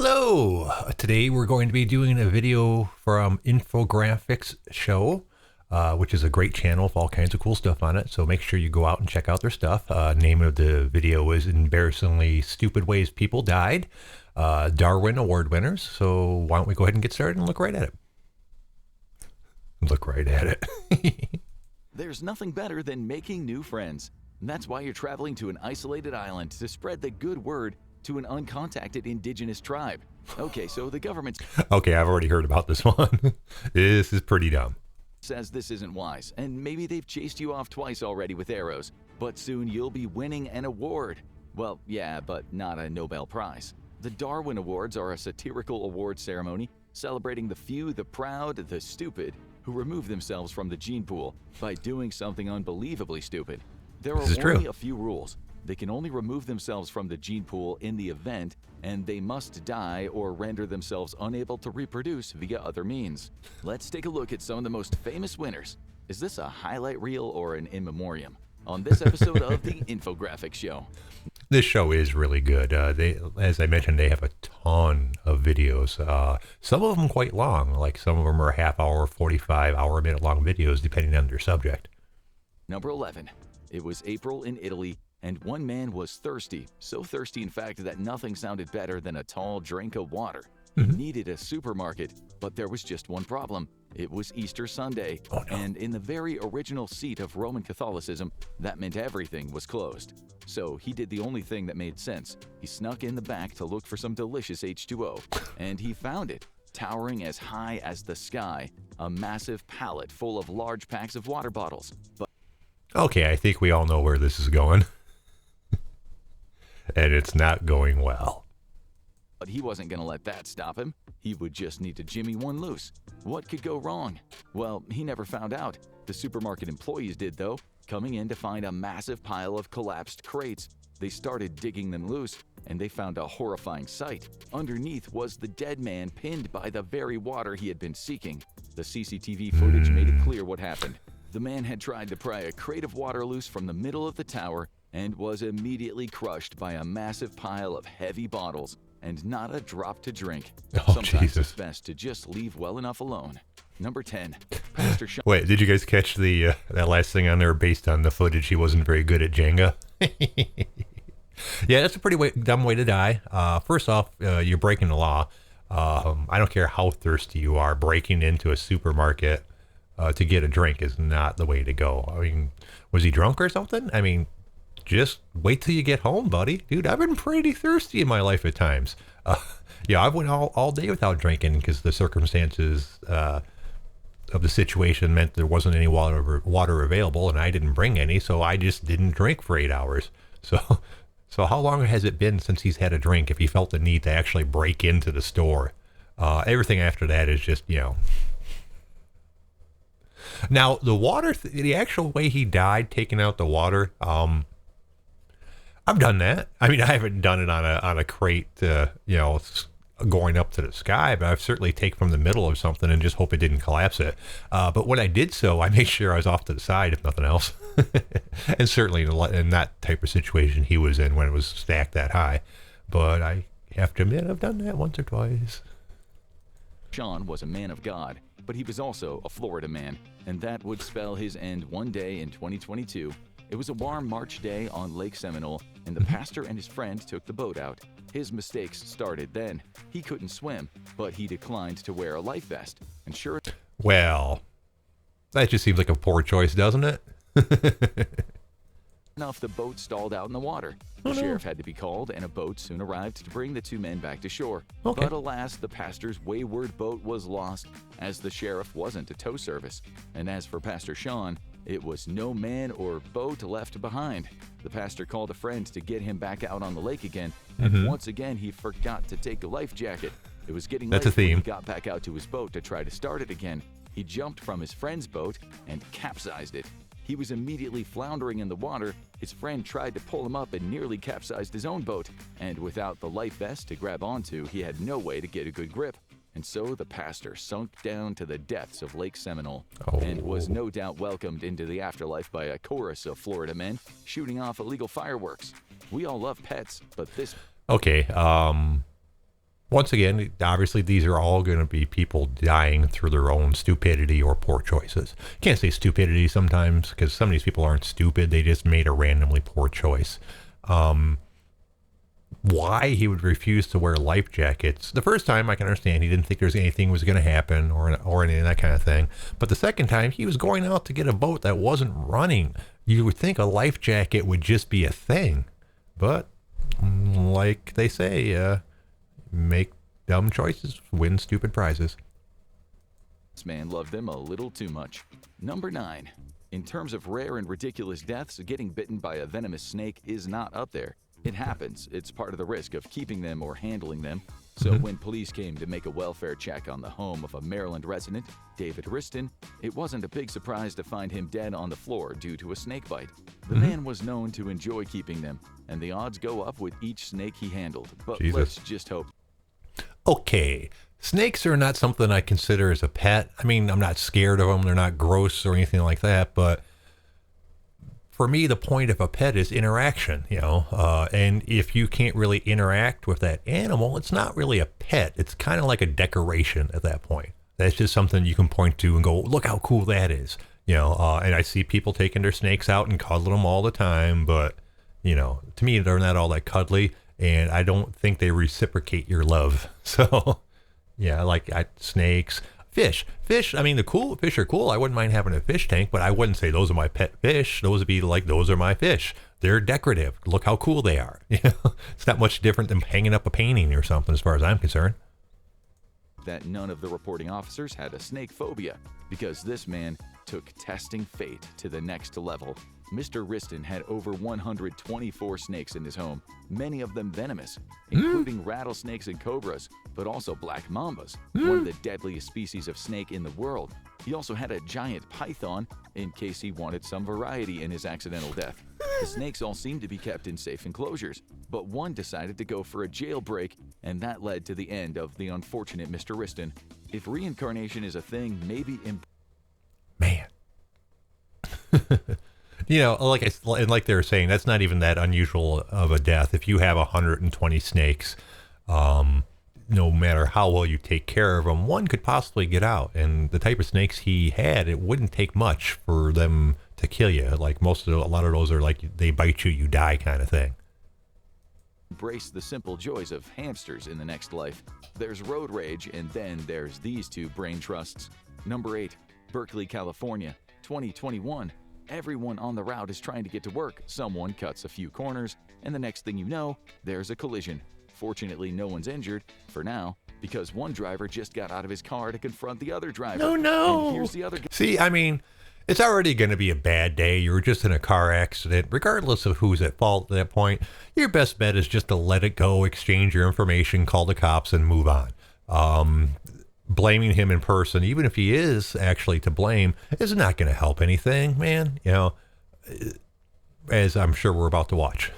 Hello! Today we're going to be doing a video from Infographics Show, which is a great channel with all kinds of cool stuff on it. So make sure you go out and check out their stuff. Name of the video is Embarrassingly Stupid Ways People Died. Darwin Award winners. So why don't we go ahead and get started and look right at it. Look right at it. There's nothing better than making new friends. That's why you're traveling to an isolated island to spread the good word to an uncontacted indigenous tribe. Okay, so the government Okay, I've already heard about this one. This is pretty dumb. says this isn't wise, and maybe they've chased you off twice already with arrows, but soon you'll be winning an award. Well, yeah, but not a Nobel Prize. The Darwin Awards are a satirical award ceremony celebrating the few, the proud, the stupid, who remove themselves from the gene pool by doing something unbelievably stupid. There are only a few rules. They can only remove themselves from the gene pool in the event, and they must die or render themselves unable to reproduce via other means. Let's take a look at some of the most famous winners. Is this a highlight reel or an in memoriam? On this episode of the Infographics Show. This show is really good. As I mentioned, they have a ton of videos. Some of them quite long, like some of them are half hour, 45 hour, minute long videos, depending on their subject. Number 11. It was April in Italy, and one man was thirsty, so thirsty in fact that nothing sounded better than a tall drink of water. He needed a supermarket, but there was just one problem. It was Easter Sunday, and in the very original seat of Roman Catholicism, that meant everything was closed. So he did the only thing that made sense. He snuck in the back to look for some delicious H2O, and he found it, towering as high as the sky, a massive pallet full of large packs of water bottles. Okay, I think we all know where this is going. And it's not going well. But he wasn't going to let that stop him. He would just need to jimmy one loose. What could go wrong? Well, he never found out. The supermarket employees did, though, coming in to find a massive pile of collapsed crates. They started digging them loose, and they found a horrifying sight. Underneath was the dead man pinned by the very water he had been seeking. The CCTV footage made it clear what happened. The man had tried to pry a crate of water loose from the middle of the tower and was immediately crushed by a massive pile of heavy bottles and not a drop to drink. Sometimes it's best to just leave well enough alone. Number 10, Pastor Sean. Wait, did you guys catch the that last thing on there based on the footage? He wasn't very good at Jenga. Yeah, that's a pretty dumb way to die. First off, you're breaking the law. I don't care how thirsty you are. Breaking into a supermarket to get a drink is not the way to go. I mean, was he drunk or something? I mean, just wait till you get home, buddy. Dude, I've been pretty thirsty in my life at times. Yeah, I went all day without drinking because the circumstances of the situation meant there wasn't any water available, and I didn't bring any, so I just didn't drink for 8 hours. So how long has it been since he's had a drink if he felt the need to actually break into the store? Everything after that is just, Now, the water, the actual way he died, taking out the water, I've done that. I mean, I haven't done it on a crate, going up to the sky, but I've certainly taken from the middle of something and just hope it didn't collapse it. But when I did so, I made sure I was off to the side, if nothing else. And certainly in that type of situation he was in when it was stacked that high. But I have to admit, I've done that once or twice. Sean was a man of God, but he was also a Florida man, and that would spell his end one day in 2022. It was a warm March day on Lake Seminole, and the pastor and his friend took the boat out. His mistakes started then. He couldn't swim, but he declined to wear a life vest. And sure that just seems like a poor choice, doesn't it? enough, the boat stalled out in the water. The sheriff had to be called, and a boat soon arrived to bring the two men back to shore. But alas, the pastor's wayward boat was lost, as the sheriff wasn't a tow service. And as for Pastor Sean, it was no man or boat left behind. The pastor called a friend to get him back out on the lake again, and once again he forgot to take a life jacket. It was getting late when he got back out to his boat to try to start it again. He jumped from his friend's boat and capsized it. He was immediately floundering in the water. His friend tried to pull him up and nearly capsized his own boat, and without the life vest to grab onto, he had no way to get a good grip. And so the pastor sunk down to the depths of Lake Seminole and was no doubt welcomed into the afterlife by a chorus of Florida men shooting off illegal fireworks. We all love pets, but this... Okay, Once again, obviously, these are all going to be people dying through their own stupidity or poor choices. Can't say stupidity sometimes because some of these people aren't stupid. They just made a randomly poor choice. Why he would refuse to wear life jackets. The first time I can understand he didn't think there's anything was going to happen or any of that kind of thing. But the second time he was going out to get a boat that wasn't running. You would think a life jacket would just be a thing. But like they say, make dumb choices, win stupid prizes. This man loved them a little too much. Number 9. In terms of rare and ridiculous deaths, getting bitten by a venomous snake is not up there. It happens. It's part of the risk of keeping them or handling them. So when police came to make a welfare check on the home of a Maryland resident, David Riston, it wasn't a big surprise to find him dead on the floor due to a snake bite. The man was known to enjoy keeping them, and the odds go up with each snake he handled. But let's just hope. Okay, snakes are not something I consider as a pet. I mean, I'm not scared of them. They're not gross or anything like that, but for me, the point of a pet is interaction, and if you can't really interact with that animal, it's not really a pet. It's kind of like a decoration at that point. That's just something you can point to and go, look how cool that is, and I see people taking their snakes out and cuddling them all the time, but, to me, they're not all that cuddly, and I don't think they reciprocate your love. So, yeah, like snakes. Fish, I mean, the cool fish are cool. I wouldn't mind having a fish tank, but I wouldn't say those are my pet fish. Those would be like, those are my fish. They're decorative. Look how cool they are. It's not much different than hanging up a painting or something as far as I'm concerned. That none of the reporting officers had a snake phobia because this man took testing fate to the next level. Mr. Riston had over 124 snakes in his home, many of them venomous, including rattlesnakes and cobras, but also black mambas, one of the deadliest species of snake in the world. He also had a giant python in case he wanted some variety in his accidental death. The snakes all seemed to be kept in safe enclosures, but one decided to go for a jailbreak, and that led to the end of the unfortunate Mr. Riston. If reincarnation is a thing, maybe man. Like they were saying, that's not even that unusual of a death. If you have 120 snakes, no matter how well you take care of them, one could possibly get out. And the type of snakes he had, it wouldn't take much for them to kill you. Like a lot of those are like they bite you, you die kind of thing. Embrace the simple joys of hamsters in the next life. There's road rage, and then there's these two brain trusts. Number 8, Berkeley, California, 2021. Everyone on the route is trying to get to work. Someone cuts a few corners, and the next thing you know, there's a collision. Fortunately, no one's injured, for now, because one driver just got out of his car to confront the other driver. No. And here's the other guy. See, I mean, it's already going to be a bad day. You were just in a car accident. Regardless of who's at fault at that point, your best bet is just to let it go, exchange your information, call the cops, and move on. Blaming him in person, even if he is actually to blame, is not going to help anything, man. As I'm sure we're about to watch.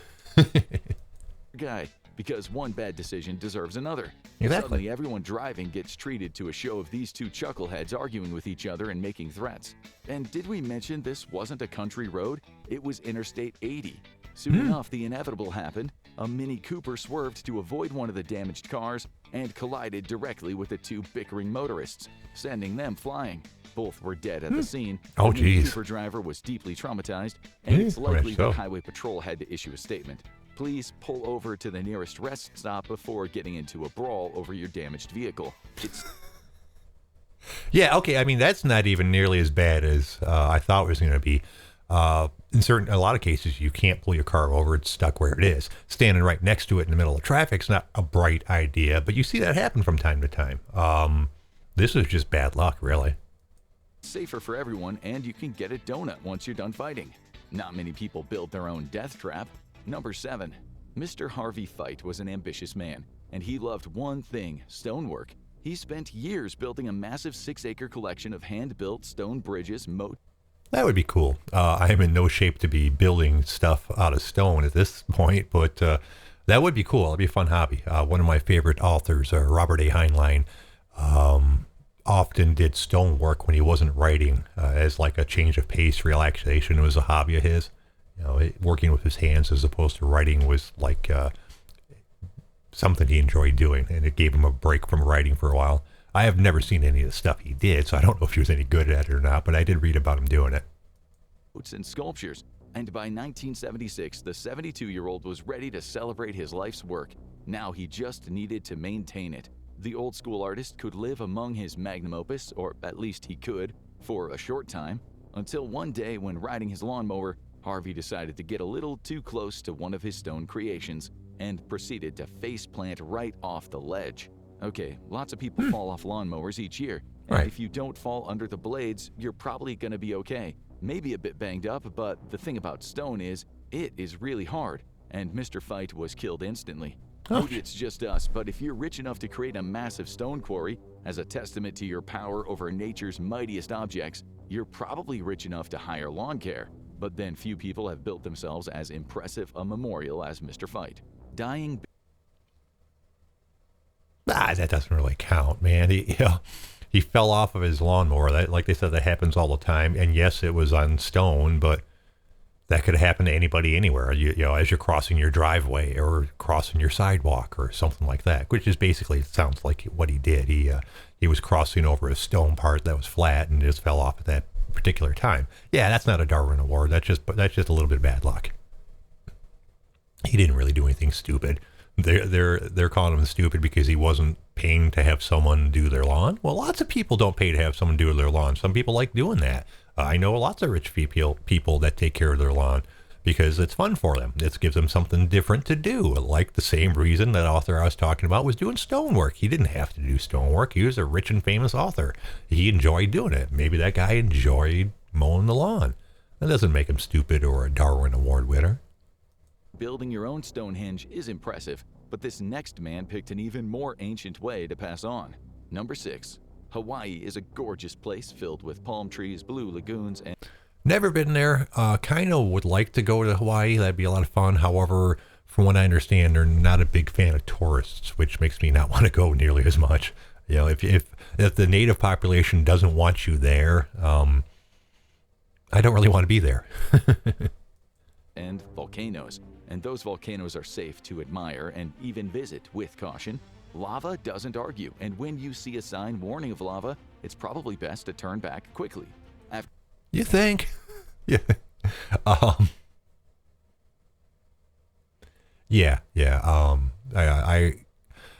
Guy, because one bad decision deserves another. Exactly. Suddenly, everyone driving gets treated to a show of these two chuckleheads arguing with each other and making threats. And did we mention this wasn't a country road? It was Interstate 80. Soon enough, the inevitable happened. A Mini Cooper swerved to avoid one of the damaged cars and collided directly with the two bickering motorists, sending them flying. Both were dead at the scene. Oh, the Mini geez. Cooper driver was deeply traumatized, and it's likely that Highway Patrol had to issue a statement. Please pull over to the nearest rest stop before getting into a brawl over your damaged vehicle. Yeah, okay. I mean, that's not even nearly as bad as I thought it was going to be. In a lot of cases, you can't pull your car over. It's stuck where it is. Standing right next to it in the middle of traffic is not a bright idea, but you see that happen from time to time. This is just bad luck, really. Safer for everyone, and you can get a donut once you're done fighting. Not many people build their own death trap. Number 7. Mr. Harvey Fite was an ambitious man, and he loved one thing, stonework. He spent years building a massive 6-acre collection of hand-built stone bridges, That would be cool. I am in no shape to be building stuff out of stone at this point, but that would be cool. It'd be a fun hobby. One of my favorite authors, Robert A. Heinlein, often did stonework when he wasn't writing as like a change of pace, relaxation. It was a hobby of his. Working with his hands as opposed to writing was like something he enjoyed doing, and it gave him a break from writing for a while. I have never seen any of the stuff he did, so I don't know if he was any good at it or not, but I did read about him doing it. And sculptures. And by 1976, the 72-year-old was ready to celebrate his life's work. Now he just needed to maintain it. The old school artist could live among his magnum opus, or at least he could, for a short time, until one day when riding his lawnmower, Harvey decided to get a little too close to one of his stone creations and proceeded to faceplant right off the ledge. Okay, lots of people fall off lawnmowers each year, and Right. if you don't fall under the blades, you're probably gonna be okay. Maybe a bit banged up, but the thing about stone is, it is really hard, and Mr. Fight was killed instantly. Oh. Maybe it's just us, but if you're rich enough to create a massive stone quarry as a testament to your power over nature's mightiest objects, you're probably rich enough to hire lawn care. But then few people have built themselves as impressive a memorial as Mr. Fight. Dying That doesn't really count, man. He fell off of his lawnmower. That, like they said, that happens all the time. And yes, it was on stone, but that could happen to anybody anywhere. You know, as you're crossing your driveway or crossing your sidewalk or something like that, which is basically sounds like what he did. He was crossing over a stone part that was flat and just fell off at that particular time. Yeah, that's not a Darwin Award. That's just a little bit of bad luck. He didn't really do anything stupid. They're calling him stupid because he wasn't paying to have someone do their lawn. Well, lots of people don't pay to have someone do their lawn. Some people like doing that. I know lots of rich people that take care of their lawn because it's fun for them. It gives them something different to do. Like the same reason that author I was talking about was doing stonework. He didn't have to do stonework. He was a rich and famous author. He enjoyed doing it. Maybe that guy enjoyed mowing the lawn. That doesn't make him stupid or a Darwin Award winner. Building your own Stonehenge is impressive, but this next man picked an even more ancient way to pass on. Number 6. Hawaii is a gorgeous place filled with palm trees, blue lagoons, and... Never been there. Kind of would like to go to Hawaii. That'd be a lot of fun. However, from what I understand, they're not a big fan of tourists, which makes me not want to go nearly as much. You know, if the native population doesn't want you there, I don't really want to be there. and volcanoes. And those volcanoes are safe to admire and even visit with caution. Lava doesn't argue, and when you see a sign warning of lava, it's probably best to turn back quickly. You think? Yeah. I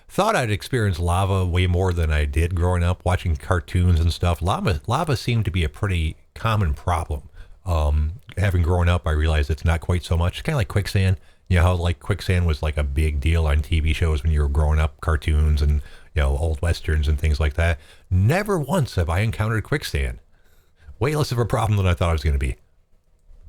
thought I'd experienced lava way more than I did growing up, watching cartoons and stuff. Lava seemed to be a pretty common problem. Having grown up, I realized it's not quite so much. It's kind of like quicksand. You know how like quicksand was like a big deal on TV shows when you were growing up, cartoons and, you know, old westerns and things like that. Never once have I encountered quicksand. Way less of a problem than I thought it was going to be.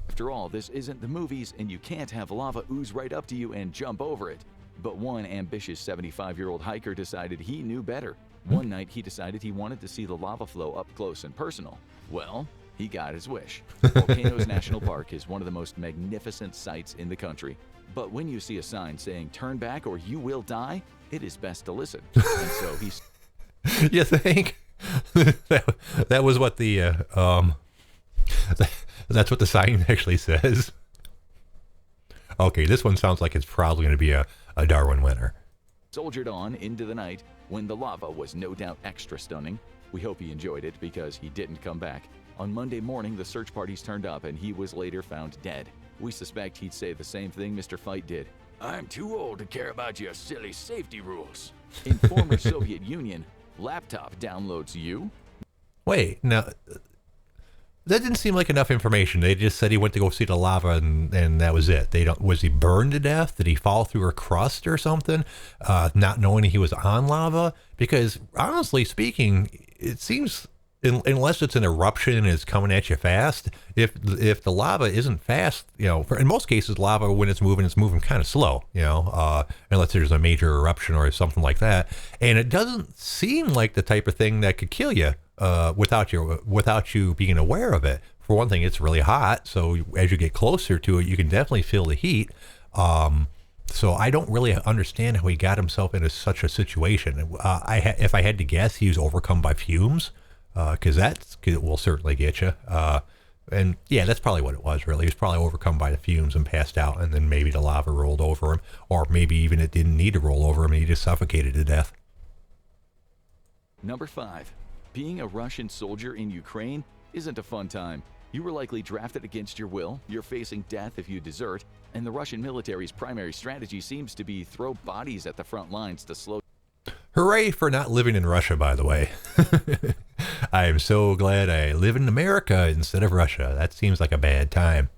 After all, this isn't the movies, and you can't have lava ooze right up to you and jump over it. But one ambitious 75-year-old hiker decided he knew better. One night, he decided he wanted to see the lava flow up close and personal. Well, he got his wish. Volcanoes National Park is one of the most magnificent sights in the country. But when you see a sign saying, "Turn back or you will die," it is best to listen. And so he's... You think? that was what the that's what the sign actually says. Okay, this one sounds like it's probably going to be a Darwin winner. Soldiered on into the night when the lava was no doubt extra stunning. We hope he enjoyed it because he didn't come back. On Monday morning, the search parties turned up and he was later found dead. We suspect he'd say the same thing Mr. Fight did. "I'm too old to care about your silly safety rules." In former Soviet Union, laptop downloads you. Wait, now that didn't seem like enough information. They just said he went to go see the lava and that was it. Was he burned to death? Did he fall through a crust or something? Not knowing he was on lava? Because honestly speaking, it seems, unless it's an eruption and it's coming at you fast, if the lava isn't fast, you know, in most cases, lava, when it's moving kind of slow, you know, unless there's a major eruption or something like that. And it doesn't seem like the type of thing that could kill you without you being aware of it. For one thing, it's really hot, so as you get closer to it, you can definitely feel the heat. So I don't really understand how he got himself into such a situation. If I had to guess, he was overcome by fumes. Because that will certainly get you. And yeah, that's probably what it was, really. He was probably overcome by the fumes and passed out, and then maybe the lava rolled over him, or maybe even it didn't need to roll over him and he just suffocated to death. Number 5. Being a Russian soldier in Ukraine isn't a fun time. You were likely drafted against your will, you're facing death if you desert, and the Russian military's primary strategy seems to be throw bodies at the front lines to slow Hooray for not living in Russia, by the way. I am so glad I live in America instead of Russia. That seems like a bad time.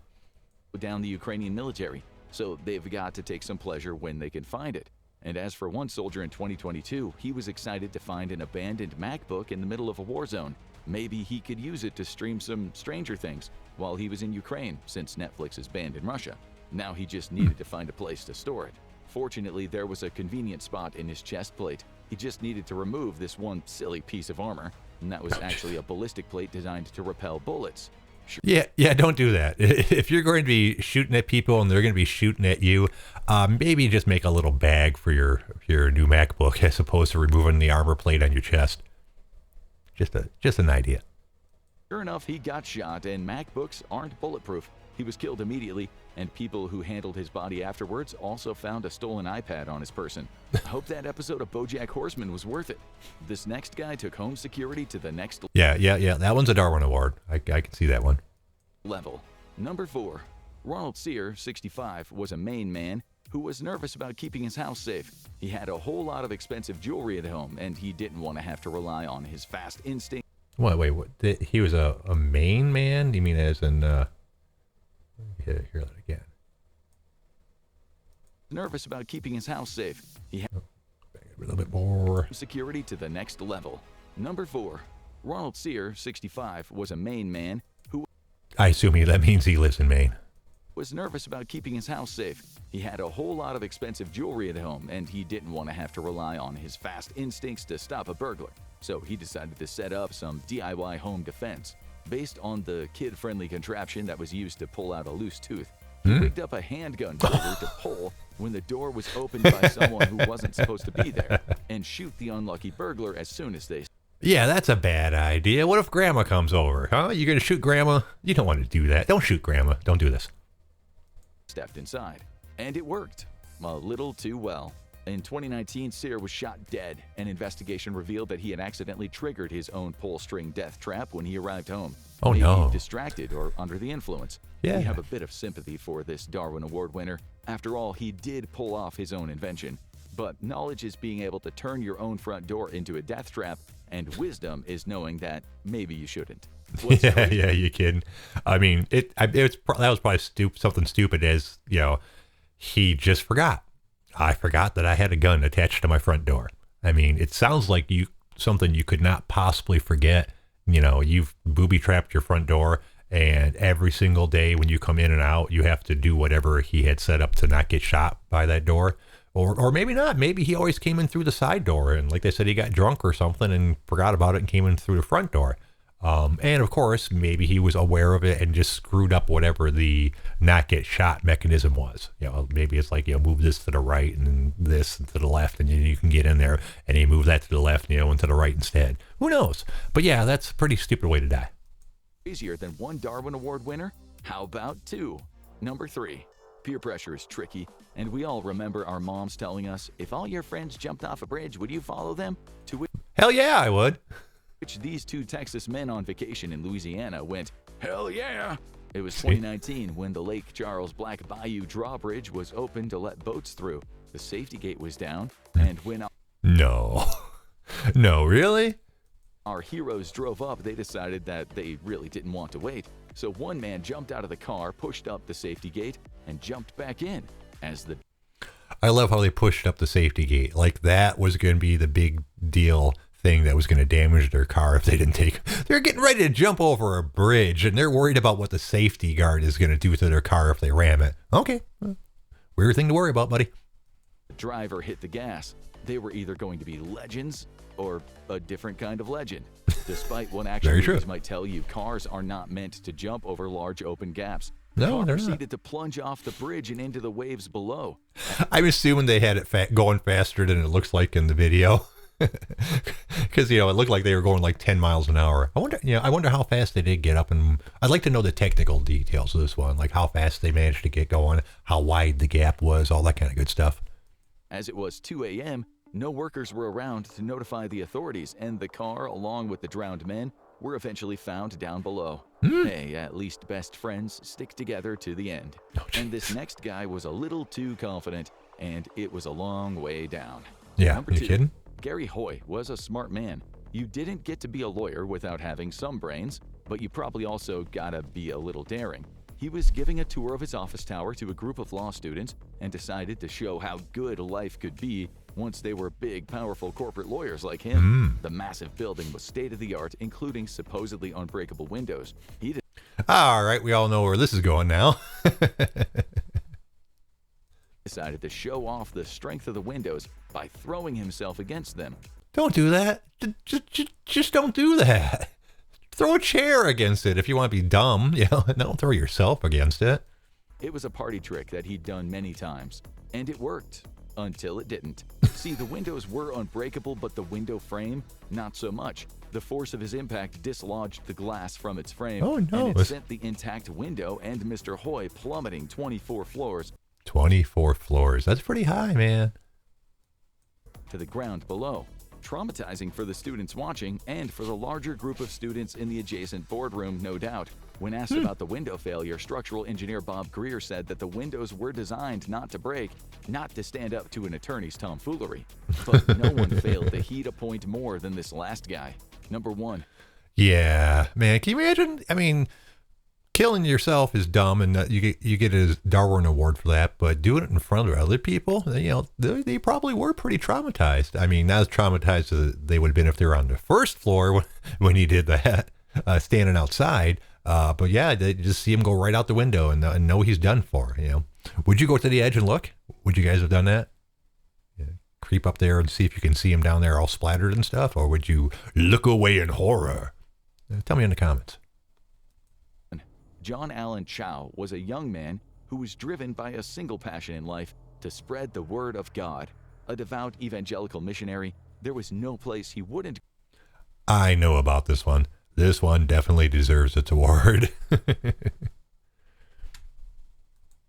down the Ukrainian military, so they've got to take some pleasure when they can find it. And as for one soldier in 2022, he was excited to find an abandoned MacBook in the middle of a war zone. Maybe he could use it to stream some Stranger Things while he was in Ukraine, since Netflix is banned in Russia. Now he just needed to find a place to store it. Fortunately, there was a convenient spot in his chest plate. He just needed to remove this one silly piece of armor, and that was actually a ballistic plate designed to repel bullets. Yeah, don't do that. If you're going to be shooting at people and they're going to be shooting at you, maybe just make a little bag for your new MacBook as opposed to removing the armor plate on your chest. Just an idea. Sure enough, he got shot, and MacBooks aren't bulletproof. He was killed immediately, and people who handled his body afterwards also found a stolen iPad on his person. I hope that episode of BoJack Horseman was worth it. This next guy took home security to the next Yeah. That one's a Darwin Award. I can see that one. level. Number 4. Ronald Sear, 65, was a Maine man who was nervous about keeping his house safe. He had a whole lot of expensive jewelry at home, and he didn't want to have to rely on his fast instinct. Wait. He was a Maine man? You mean as in... hear that again. Nervous about keeping his house safe. He had A little bit more. security to the next level. Number 4. Ronald Sear, 65, was a Maine man who I assume that means he lives in Maine. was nervous about keeping his house safe. He had a whole lot of expensive jewelry at home, and he didn't want to have to rely on his fast instincts to stop a burglar. So he decided to set up some DIY home defense. Based on the kid-friendly contraption that was used to pull out a loose tooth, he rigged up a handgun trigger to pull when the door was opened by someone who wasn't supposed to be there, and shoot the unlucky burglar as soon as they Yeah, that's a bad idea. What if Grandma comes over? Huh? You're going to shoot Grandma? You don't want to do that. Don't shoot Grandma. Don't do this. stepped inside. And it worked. A little too well. In 2019, Sear was shot dead. An investigation revealed that he had accidentally triggered his own pull-string death trap when he arrived home. Oh, Maybe no. distracted or under the influence. Yeah. We have a bit of sympathy for this Darwin Award winner. After all, he did pull off his own invention. But knowledge is being able to turn your own front door into a death trap, and wisdom is knowing that maybe you shouldn't. Yeah, you kidding? I mean, that was probably something stupid as, he just forgot. I forgot that I had a gun attached to my front door. I mean, it sounds like something you could not possibly forget. You've booby-trapped your front door, and every single day when you come in and out, you have to do whatever he had set up to not get shot by that door. Or maybe not. Maybe he always came in through the side door, and like they said, he got drunk or something and forgot about it and came in through the front door. And of course, maybe he was aware of it and just screwed up whatever the not get shot mechanism was. Maybe it's like, move this to the right and this to the left, and you can get in there, and you move that to the left, and to the right instead. Who knows? But yeah, that's a pretty stupid way to die. Easier than one Darwin Award winner? How about 2? Number 3. Peer pressure is tricky, and we all remember our moms telling us, if all your friends jumped off a bridge, would you follow them? To Hell yeah, I would. which these 2 Texas men on vacation in Louisiana went, hell yeah! It was 2019 when the Lake Charles Black Bayou drawbridge was open to let boats through. The safety gate was down, and when No, really? our heroes drove up, they decided that they really didn't want to wait. So one man jumped out of the car, pushed up the safety gate, and jumped back in. I love how they pushed up the safety gate. Like that was going to be the big deal thing that was going to damage their car if they didn't take. They're getting ready to jump over a bridge, and they're worried about what the safety guard is going to do to their car if they ram it. Okay, weird thing to worry about, buddy. The driver hit the gas. They were either going to be legends or a different kind of legend. Despite what action Very movies true. might tell you, cars are not meant to jump over large open gaps. No, The car they're not. proceeded to plunge off the bridge and into the waves below. I'm assuming they had it going faster than it looks like in the video. Because, it looked like they were going like 10 miles an hour. I wonder how fast they did get up. And I'd like to know the technical details of this one, like how fast they managed to get going, how wide the gap was, all that kind of good stuff. As it was 2 a.m., no workers were around to notify the authorities, and the car, along with the drowned men, were eventually found down below. Hey, at least best friends stick together to the end. And this next guy was a little too confident, and it was a long way down. Yeah, Number you 2, kidding? Gary Hoy was a smart man. You didn't get to be a lawyer without having some brains, but you probably also gotta be a little daring. He was giving a tour of his office tower to a group of law students and decided to show how good life could be once they were big, powerful corporate lawyers like him. The massive building was state-of-the-art, including supposedly unbreakable windows. He All right, we all know where this is going now. decided to show off the strength of the windows by throwing himself against them. Don't do that. Just don't do that. Throw a chair against it if you want to be dumb. Don't throw yourself against it. It was a party trick that he'd done many times, and it worked. Until it didn't. See, the windows were unbreakable, but the window frame, not so much. The force of his impact dislodged the glass from its frame, and it sent the intact window and Mr. Hoy plummeting 24 floors. 24 floors. That's pretty high, man. To the ground below. Traumatizing for the students watching and for the larger group of students in the adjacent boardroom, no doubt. When asked about the window failure, structural engineer Bob Greer said that the windows were designed not to break, not to stand up to an attorney's tomfoolery. But no one failed to heat a point more than this last guy. Number 1. Yeah, man. Can you imagine? I mean, killing yourself is dumb, and you get a Darwin Award for that. But doing it in front of other people, they probably were pretty traumatized. I mean, not as traumatized as they would have been if they were on the first floor when he did that, standing outside. But yeah, they just see him go right out the window and know he's done for. Would you go to the edge and look? Would you guys have done that? Creep up there and see if you can see him down there all splattered and stuff, or would you look away in horror? Tell me in the comments. John Allen Chow was a young man who was driven by a single passion in life: to spread the word of God. A devout evangelical missionary, there was no place he wouldn't. I know about this one. This one definitely deserves its award.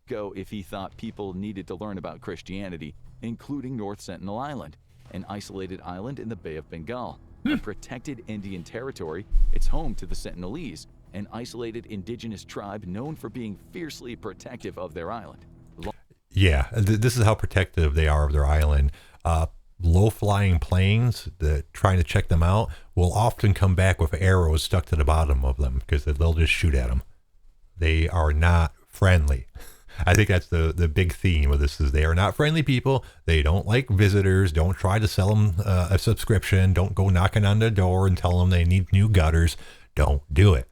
Go if he thought people needed to learn about Christianity, including North Sentinel Island, an isolated island in the Bay of Bengal, a protected Indian territory. It's home to the Sentinelese, an isolated indigenous tribe known for being fiercely protective of their island. Yeah, this is how protective they are of their island. Low-flying planes that trying to check them out will often come back with arrows stuck to the bottom of them because they'll just shoot at them. They are not friendly. I think that's the big theme of this is they are not friendly people. They don't like visitors. Don't try to sell them a subscription. Don't go knocking on their door and tell them they need new gutters. Don't do it.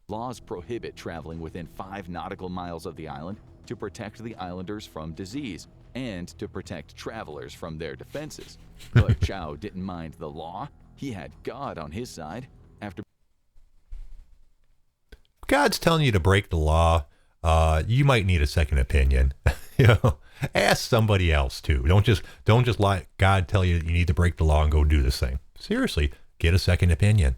Laws prohibit traveling within 5 nautical miles of the island to protect the islanders from disease and to protect travelers from their defenses. But Chow didn't mind the law. He had God on his side. After God's telling you to break the law, you might need a second opinion. Ask somebody else too. Don't just let God tell you that you need to break the law and go do this thing. Seriously, get a second opinion.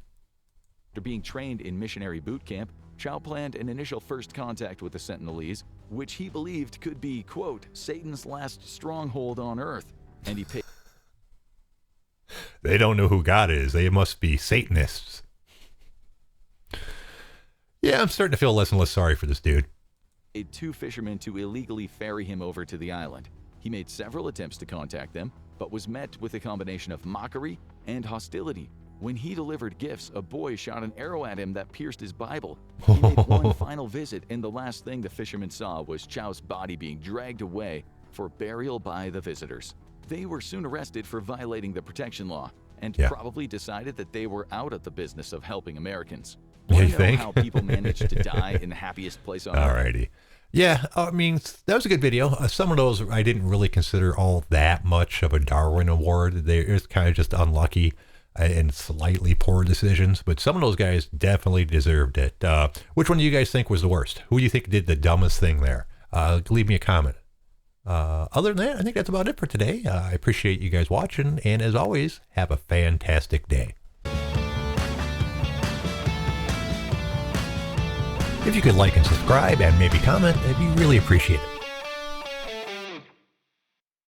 After being trained in missionary boot camp, Chow planned an initial first contact with the Sentinelese, which he believed could be, quote, Satan's last stronghold on earth, and he paid. They don't know who God is. They must be Satanists. Yeah, I'm starting to feel less and less sorry for this dude. 2 fishermen to illegally ferry him over to the island. He made several attempts to contact them, but was met with a combination of mockery and hostility. When he delivered gifts, a boy shot an arrow at him that pierced his Bible. He made one final visit, and the last thing the fishermen saw was Chow's body being dragged away for burial by the visitors. They were soon arrested for violating the protection law, and probably decided that they were out of the business of helping Americans. Want to know how people manage to die in the happiest place on earth? Alrighty. Yeah, I mean, that was a good video. Some of those I didn't really consider all that much of a Darwin Award. It's kind of just unlucky and slightly poor decisions, but some of those guys definitely deserved it. Which one do you guys think was the worst? Who do you think did the dumbest thing there? Leave me a comment. Other than that, I think that's about it for today. I appreciate you guys watching, and as always, have a fantastic day. If you could like and subscribe and maybe comment, I'd be really appreciate it.